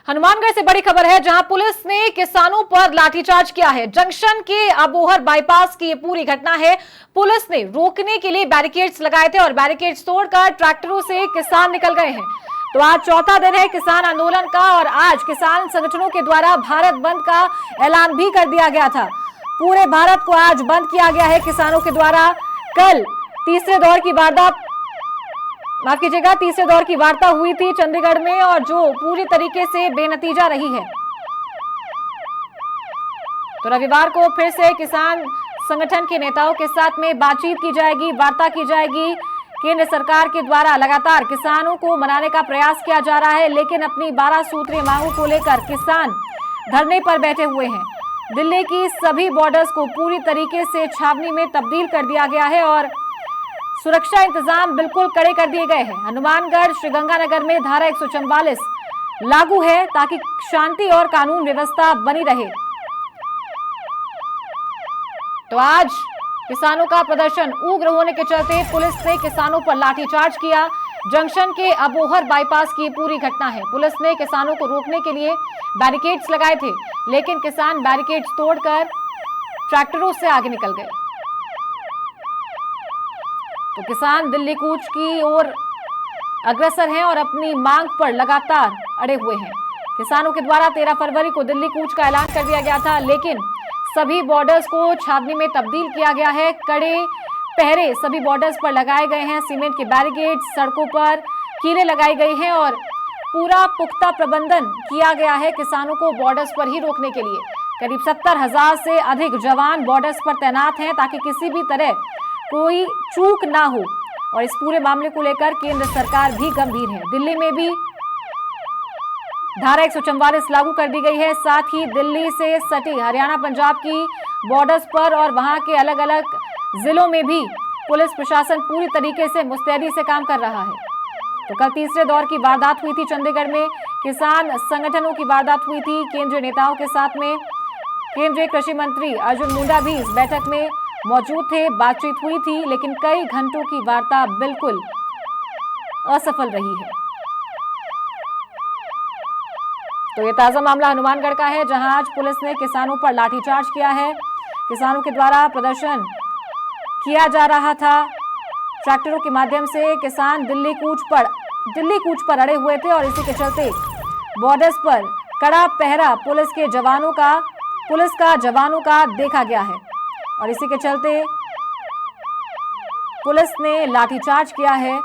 हनुमानगढ़ से बड़ी खबर है, जहां पुलिस ने किसानों पर लाठीचार्ज किया है। जंक्शन के अबोहर बाईपास की ये पूरी घटना है। पुलिस ने रोकने के लिए बैरिकेड्स लगाए थे और बैरिकेड्स तोड़कर ट्रैक्टरों से किसान निकल गए हैं। तो आज चौथा दिन है किसान आंदोलन का और आज किसान संगठनों के द्वारा भारत बंद का ऐलान भी कर दिया गया था। पूरे भारत को आज बंद किया गया है किसानों के द्वारा। कल तीसरे दौर की वारदात माफ कीजिएगा तीसरे दौर की वार्ता हुई थी चंडीगढ़ में और जो पूरी तरीके से बेनतीजा रही है। तो रविवार को फिर से किसान संगठन के नेताओं के साथ में बातचीत की जाएगी, वार्ता की जाएगी। केंद्र सरकार के द्वारा लगातार किसानों को मनाने का प्रयास किया जा रहा है, लेकिन अपनी 12 सूत्रीय मांगों को लेकर किसान धरने पर बैठे हुए हैं। दिल्ली की सभी बॉर्डर्स को पूरी तरीके से छावनी में तब्दील कर दिया गया है और सुरक्षा इंतजाम बिल्कुल कड़े कर दिए गए हैं। हनुमानगढ़ श्रीगंगानगर में धारा 144 लागू है ताकि शांति और कानून व्यवस्था बनी रहे। तो आज किसानों का प्रदर्शन उग्र होने के चलते पुलिस ने किसानों पर लाठीचार्ज किया। जंक्शन के अबोहर बाईपास की पूरी घटना है। पुलिस ने किसानों को रोकने के लिए बैरिकेड्स लगाए थे, लेकिन किसान बैरिकेड्स तोड़कर ट्रैक्टरों से आगे निकल गए। तो किसान दिल्ली कूच की ओर अग्रसर हैं और अपनी मांग पर लगातार अड़े हुए हैं। किसानों के द्वारा 13 फरवरी को दिल्ली कूच का ऐलान कर दिया गया था, लेकिन सभी बॉर्डर्स को छावनी में तब्दील किया गया है। कड़े पहरे सभी बॉर्डर्स पर लगाए गए हैं। सीमेंट के बैरिकेड, सड़कों पर कीलें लगाई गई हैं और पूरा पुख्ता प्रबंधन किया गया है किसानों को बॉर्डर्स पर ही रोकने के लिए। करीब 70,000 से अधिक जवान बॉर्डर्स पर तैनात हैं ताकि किसी भी तरह कोई चूक ना हो। और इस पूरे मामले को लेकर केंद्र सरकार भी गंभीर है। दिल्ली में भी धारा 144 लागू कर दी गई है। साथ ही दिल्ली से सटी हरियाणा पंजाब की बॉर्डर्स पर और वहां के अलग अलग जिलों में भी पुलिस प्रशासन पूरी तरीके से मुस्तैदी से काम कर रहा है। तो कल तीसरे दौर की वारदात हुई थी चंडीगढ़ में। किसान संगठनों की वारदात हुई थी केंद्रीय नेताओं के साथ में। केंद्रीय कृषि मंत्री अर्जुन मुंडा भी इस बैठक में मौजूद थे, बातचीत हुई थी, लेकिन कई घंटों की वार्ता बिल्कुल असफल रही है। तो ये ताजा मामला हनुमानगढ़ का है, जहां आज पुलिस ने किसानों पर लाठीचार्ज किया है। किसानों के द्वारा प्रदर्शन किया जा रहा था। ट्रैक्टरों के माध्यम से किसान दिल्ली कूच पर अड़े हुए थे और इसी के चलते बॉर्डर्स पर कड़ा पहरा पुलिस का जवानों का देखा गया है और इसी के चलते पुलिस ने लाठीचार्ज किया है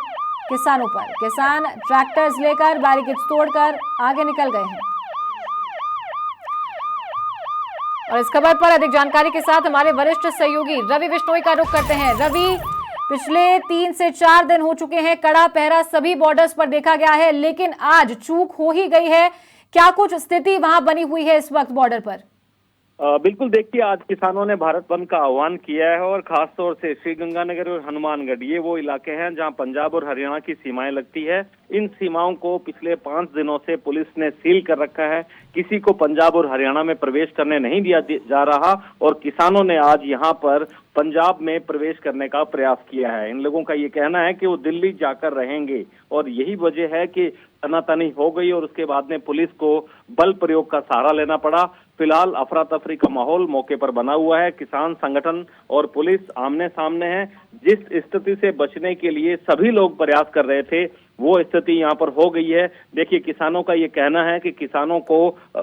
किसानों पर। किसान ट्रैक्टर्स लेकर बैरिकेड्स तोड़कर आगे निकल गए हैं। और इस खबर पर अधिक जानकारी के साथ हमारे वरिष्ठ सहयोगी रवि बिश्नोई का रुख करते हैं। रवि, पिछले 3 से 4 दिन हो चुके हैं, कड़ा पहरा सभी बॉर्डर्स पर देखा गया है, लेकिन आज चूक हो ही गई है। क्या कुछ स्थिति वहां बनी हुई है इस वक्त बॉर्डर पर? बिल्कुल, देखिए आज किसानों ने भारत बंद का आह्वान किया है और खास तौर से श्रीगंगानगर और हनुमानगढ़ ये वो इलाके हैं जहां पंजाब और हरियाणा की सीमाएं लगती है। इन सीमाओं को पिछले 5 दिनों से पुलिस ने सील कर रखा है। किसी को पंजाब और हरियाणा में प्रवेश करने नहीं दिया जा रहा और किसानों ने आज यहाँ पर पंजाब में प्रवेश करने का प्रयास किया है। इन लोगों का ये कहना है कि वो दिल्ली जाकर रहेंगे और यही वजह है कि तनातनी हो गई और उसके बाद में पुलिस को बल प्रयोग का सहारा लेना पड़ा। फिलहाल अफरा तफरी का माहौल मौके पर बना हुआ है। किसान संगठन और पुलिस आमने सामने है। जिस स्थिति से बचने के लिए सभी लोग प्रयास कर रहे थे वो स्थिति यहाँ पर हो गई है। देखिए, किसानों का ये कहना है कि किसानों को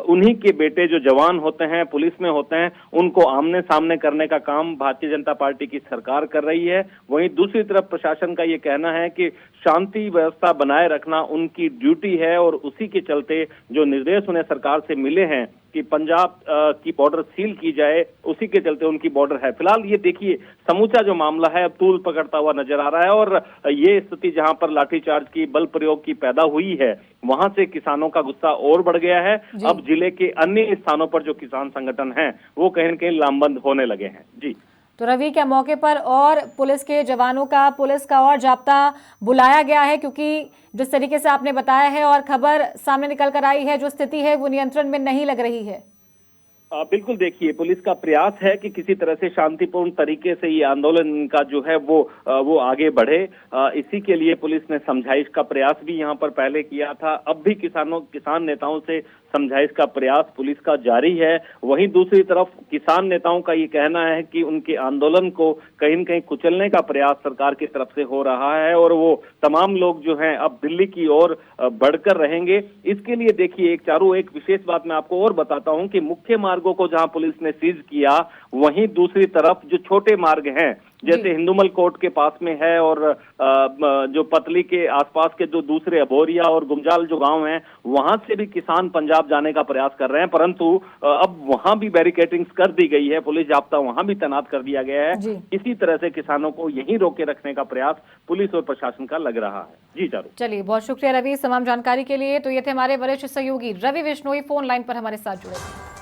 उन्हीं के बेटे जो जवान होते हैं, पुलिस में होते हैं, उनको आमने सामने करने का काम भारतीय जनता पार्टी की सरकार कर रही है। वहीं दूसरी तरफ प्रशासन का ये कहना है कि शांति व्यवस्था बनाए रखना उनकी ड्यूटी है और उसी के चलते जो निर्देश उन्हें सरकार से मिले हैं कि पंजाब की बॉर्डर सील की जाए, उसी के चलते उनकी बॉर्डर है। फिलहाल ये देखिए, समूचा जो मामला है अब तूल पकड़ता हुआ नजर आ रहा है और ये स्थिति जहां पर लाठीचार्ज की, बल प्रयोग की पैदा हुई है, वहां से किसानों का गुस्सा और बढ़ गया है। अब जिले के अन्य स्थानों पर जो किसान संगठन हैं वो कहीं न कहीं लामबंद होने लगे हैं। जी तो रवि, क्या मौके पर और पुलिस के जवानों का, पुलिस का और जाब्ता बुलाया गया है? क्योंकि जिस तरीके से आपने बताया है और खबर सामने निकल कर आई है, जो स्थिति है वो नियंत्रण में नहीं लग रही है। बिल्कुल देखिए, पुलिस का प्रयास है कि किसी तरह से शांतिपूर्ण तरीके से ये आंदोलन का जो है वो आगे बढ़े। इसी के लिए पुलिस ने समझाइश का प्रयास भी यहाँ पर पहले किया था। अब भी किसान नेताओं से समझाइश का प्रयास पुलिस का जारी है। वहीं दूसरी तरफ किसान नेताओं का ये कहना है कि उनके आंदोलन को कहीं न कहीं कुचलने का प्रयास सरकार की तरफ से हो रहा है और वो तमाम लोग जो हैं अब दिल्ली की ओर बढ़कर रहेंगे। इसके लिए देखिए एक विशेष बात मैं आपको और बताता हूं कि मुख्य मार्गों को जहां पुलिस ने सीज किया, वहीं दूसरी तरफ जो छोटे मार्ग हैं, जैसे हिंदुमल कोर्ट के पास में है और जो पतली के आसपास के जो दूसरे अभोरिया और गुमजाल जो गांव हैं, वहां से भी किसान पंजाब जाने का प्रयास कर रहे हैं, परंतु अब वहां भी बैरिकेडिंग्स कर दी गई है, पुलिस जाब्ता वहां भी तैनात कर दिया गया है। इसी तरह से किसानों को यहीं रोके रखने का प्रयास पुलिस और प्रशासन का लग रहा है। जी चारू। चलिए, बहुत शुक्रिया रवि तमाम जानकारी के लिए। तो ये थे हमारे वरिष्ठ सहयोगी रवि विश्नोई, फोन लाइन पर हमारे साथ जुड़े।